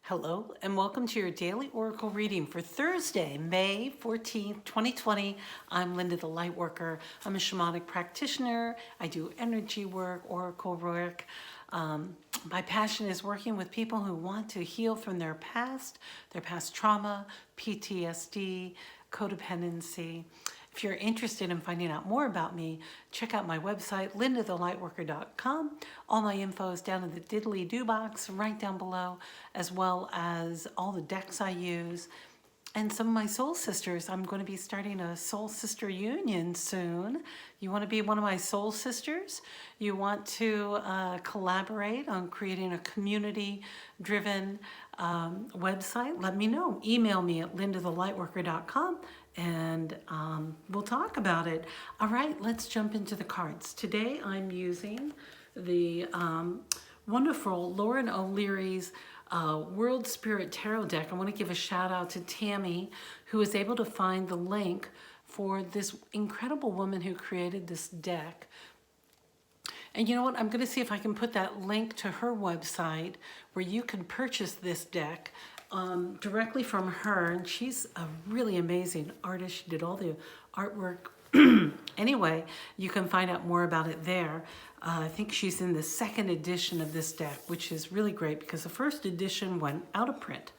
Hello and welcome to your daily oracle reading for Thursday, May 14th, 2020. I'm Linda the Lightworker. I'm a shamanic practitioner. I do energy work, oracle work. My passion is working with people who want to heal from their past trauma, PTSD, codependency. If you're interested in finding out more about me, check out my website, LindaTheLightworker.com. All my info is down in the diddly-do box right down below, as well as all the decks I use. And some of my soul sisters, I'm going to be starting a soul sister union soon. You want to be one of my soul sisters? You want to collaborate on creating a community-driven website? Let me know. Email me at LindaTheLightworker.com and we'll talk about it. All right, let's jump into the cards. Today I'm using the wonderful Lauren O'Leary's World Spirit Tarot deck. I want to give a shout out to Tammy, who was able to find the link for this incredible woman who created this deck. And you know what? I'm going to see if I can put that link to her website where you can purchase this deck directly from her. And she's a really amazing artist. She did all the artwork. Anyway, you can find out more about it there. I think she's in the second edition of this deck, which is really great because the first edition went out of print.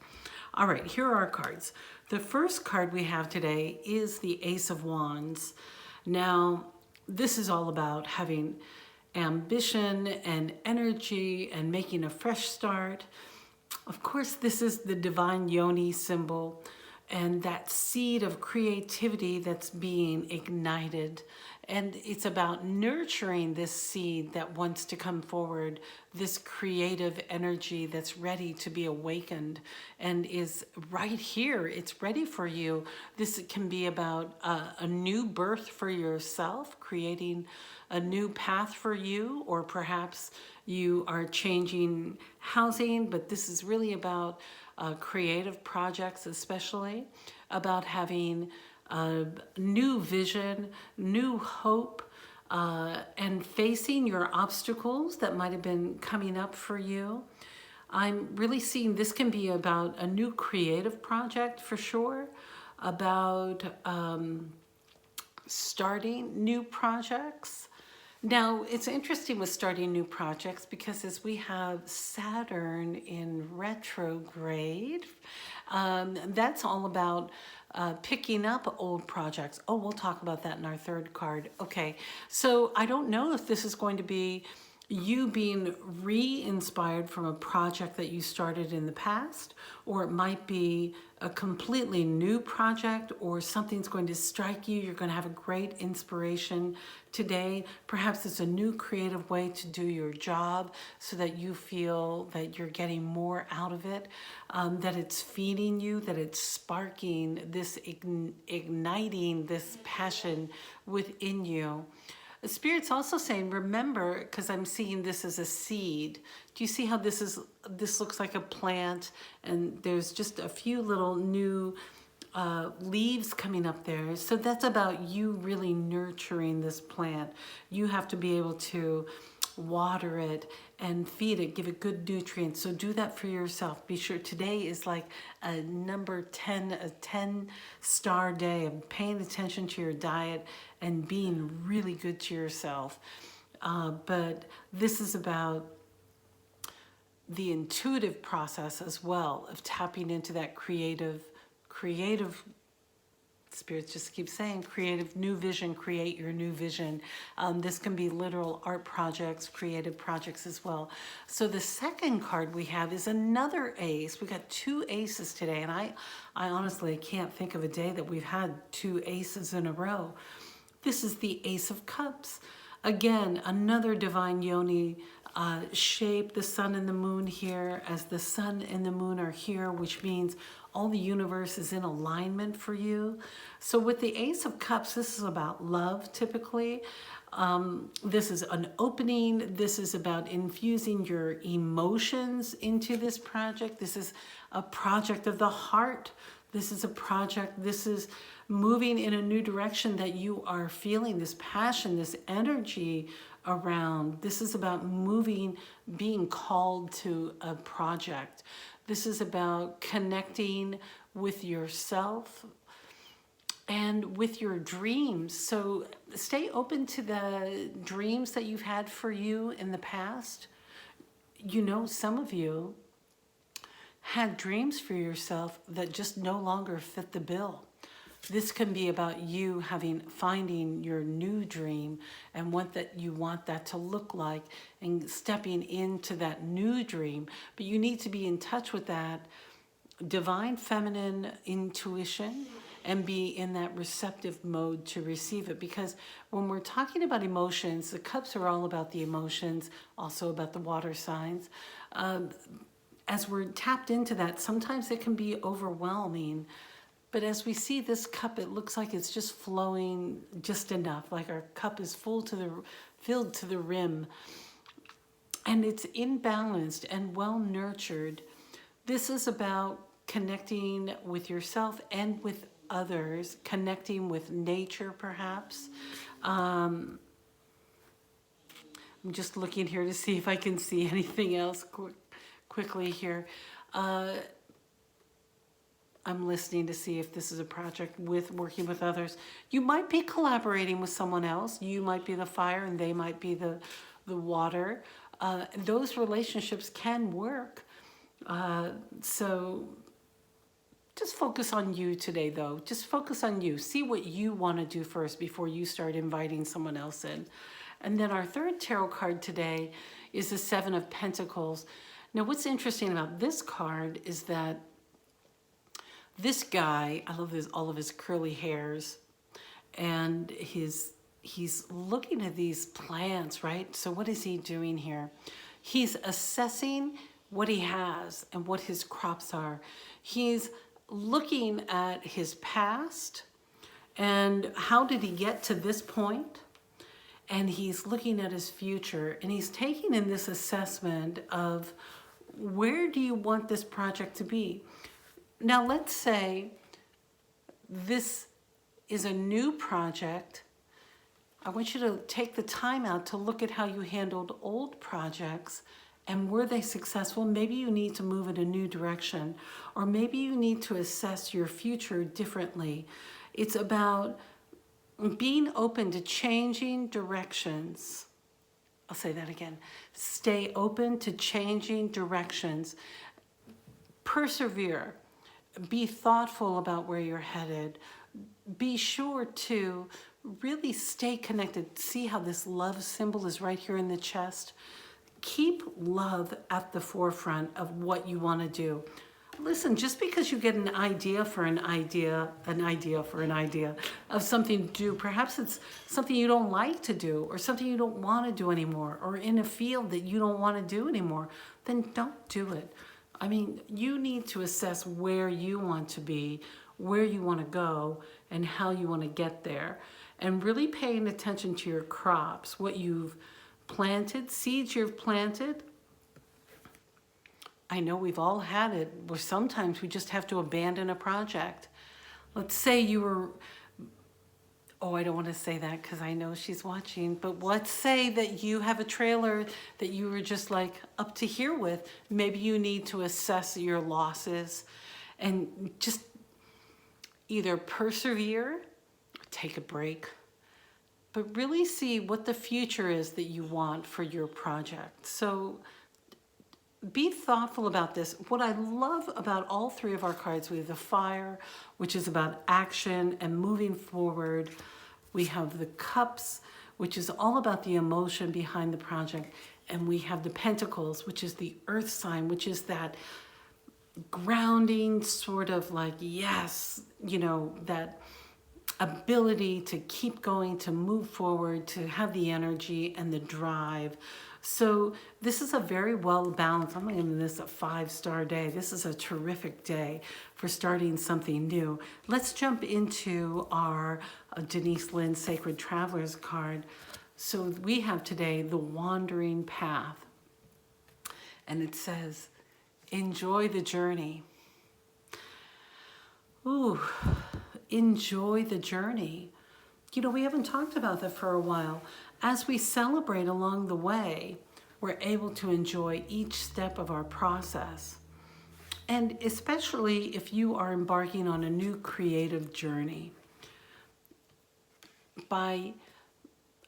All right, here are our cards. The first card we have today is the Ace of Wands. Now, this is all about having ambition and energy and making a fresh start. Of course, this is the divine yoni symbol and that seed of creativity that's being ignited. And it's about nurturing this seed that wants to come forward, this creative energy that's ready to be awakened and is right here. It's ready for you. This can be about a new birth for yourself, creating a new path for you, or perhaps you are changing housing, but this is really about creative projects, especially about having a new vision, new hope, and facing your obstacles that might have been coming up for you. I'm really seeing this can be about a new creative project for sure, about starting new projects. Now, it's interesting with starting new projects because as we have Saturn in retrograde, that's all about picking up old projects. Oh, we'll talk about that in our third card. Okay, so I don't know if this is going to be you being re-inspired from a project that you started in the past, or it might be a completely new project, or something's going to strike you. You're going to have a great inspiration today. Perhaps it's a new creative way to do your job so that you feel that you're getting more out of it, that it's feeding you, that it's sparking this, igniting this passion within you. The Spirit's also saying, remember, because I'm seeing this as a seed. Do you see how this looks like a plant and there's just a few little new leaves coming up there? So that's about you really nurturing this plant. You have to be able to water it and feed it, give it good nutrients. So do that for yourself. Be sure today is like a number 10, a 10-star day of paying attention to your diet and being really good to yourself. But this is about the intuitive process as well of tapping into that creative, Spirits just keep saying, creative new vision, create your new vision. This can be literal art projects, creative projects as well. So the second card we have is another ace. We got two aces today, and I honestly can't think of a day that we've had two aces in a row. This is the Ace of Cups. Again, another divine yoni shape, the sun and the moon here, as the sun and the moon are here, which means all the universe is in alignment for you. So with the Ace of Cups, this is about love typically. This is an opening. This is about infusing your emotions into this project. This is a project of the heart This is a project. This is moving in a new direction that you are feeling this passion, this energy around. This is about moving, being called to a project. This is about connecting with yourself and with your dreams. So stay open to the dreams that you've had for you in the past. You know, some of you had dreams for yourself that just no longer fit the bill. This can be about you finding your new dream and what that you want that to look like and stepping into that new dream. But you need to be in touch with that divine feminine intuition and be in that receptive mode to receive it. Because when we're talking about emotions, the cups are all about the emotions, also about the water signs. As we're tapped into that, sometimes it can be overwhelming. But as we see this cup, it looks like it's just flowing just enough, like our cup is filled to the rim. And it's imbalanced and well nurtured. This is about connecting with yourself and with others, connecting with nature perhaps. I'm just looking here to see if I can see anything else quickly here. I'm listening to see if this is a project with working with others. You might be collaborating with someone else. You might be the fire and they might be the water. Those relationships can work. So just focus on you today, though. Just focus on you. See what you want to do first before you start inviting someone else in. And then our third tarot card today is the Seven of Pentacles. Now, what's interesting about this card is that this guy, I love all of his curly hairs, and he's looking at these plants, right? So what is he doing here? He's assessing what he has and what his crops are. He's looking at his past and how did he get to this point? And he's looking at his future, and he's taking in this assessment of where do you want this project to be? Now, let's say this is a new project. I want you to take the time out to look at how you handled old projects and were they successful? Maybe you need to move in a new direction, or maybe you need to assess your future differently. It's about being open to changing directions. I'll say that again. Stay open to changing directions. Persevere. Be thoughtful about where you're headed. Be sure to really stay connected. See how this love symbol is right here in the chest? Keep love at the forefront of what you want to do. Listen, just because you get an idea for an idea of something to do, perhaps it's something you don't like to do or something you don't want to do anymore, or in a field that you don't want to do anymore, then don't do it. I mean, you need to assess where you want to be, where you want to go, and how you want to get there. And really paying attention to your crops, what you've planted, seeds you've planted. I know we've all had it where sometimes we just have to abandon a project. Let's say you were, I don't want to say that because I know she's watching, but let's say that you have a trailer that you were just like up to here with. Maybe you need to assess your losses and just either persevere, or take a break, but really see what the future is that you want for your project. So be thoughtful about this. What I love about all three of our cards, we have the fire, which is about action and moving forward. We have the cups, which is all about the emotion behind the project. And we have the pentacles, which is the earth sign, which is that grounding sort of like, yes, you know, that ability to keep going, to move forward, to have the energy and the drive. So this is a very well balanced, I'm giving this a 5-star day. This is a terrific day for starting something new. Let's jump into our Denise Linn Sacred Travelers card. So we have today the Wandering Path. And it says, enjoy the journey. Ooh, enjoy the journey. You know, we haven't talked about that for a while. As we celebrate along the way, we're able to enjoy each step of our process. And especially if you are embarking on a new creative journey, by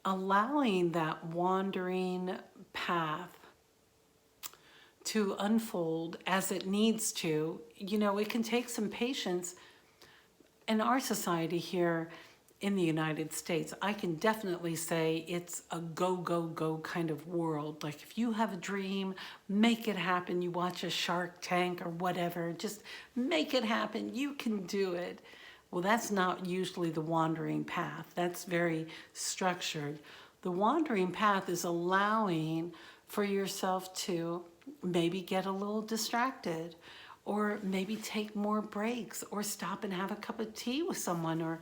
allowing that wandering path to unfold as it needs to, you know, it can take some patience. In our society here in the United States, I can definitely say it's a go, go, go kind of world. Like if you have a dream, make it happen. You watch a Shark Tank or whatever, just make it happen. You can do it. Well, that's not usually the wandering path. That's very structured. The wandering path is allowing for yourself to maybe get a little distracted, or maybe take more breaks, or stop and have a cup of tea with someone, or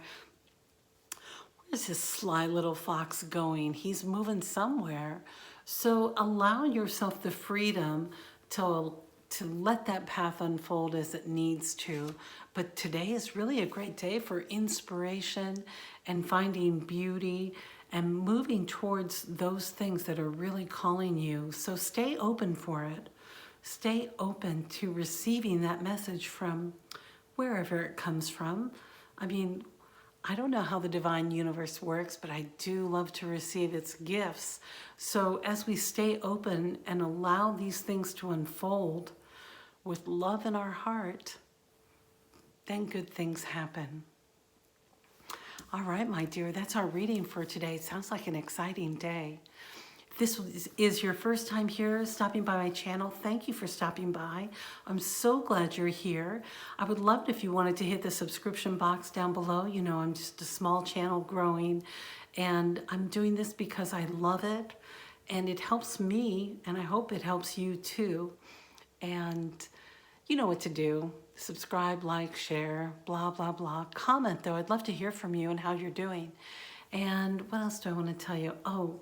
where's this sly little fox going? He's moving somewhere. So allow yourself the freedom to let that path unfold as it needs to. But today is really a great day for inspiration and finding beauty and moving towards those things that are really calling you. So stay open for it. Stay open to receiving that message from wherever it comes from. I mean, I don't know how the divine universe works, but I do love to receive its gifts. So as we stay open and allow these things to unfold with love in our heart, then good things happen. All right, my dear, that's our reading for today. It sounds like an exciting day. If this is your first time here, stopping by my channel, thank you for stopping by. I'm so glad you're here. I would love it if you wanted to hit the subscription box down below. You know, I'm just a small channel growing, and I'm doing this because I love it, and it helps me, and I hope it helps you too. And you know what to do. Subscribe, like, share, blah, blah, blah. Comment, though. I'd love to hear from you and how you're doing. And what else do I want to tell you? Oh,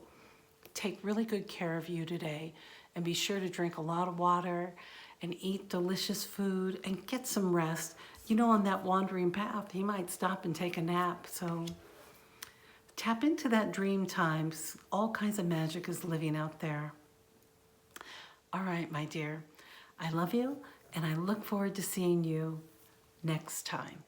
take really good care of you today, and be sure to drink a lot of water and eat delicious food and get some rest. You know, on that wandering path, he might stop and take a nap. So tap into that dream time. All kinds of magic is living out there. All right, my dear. I love you, and I look forward to seeing you next time.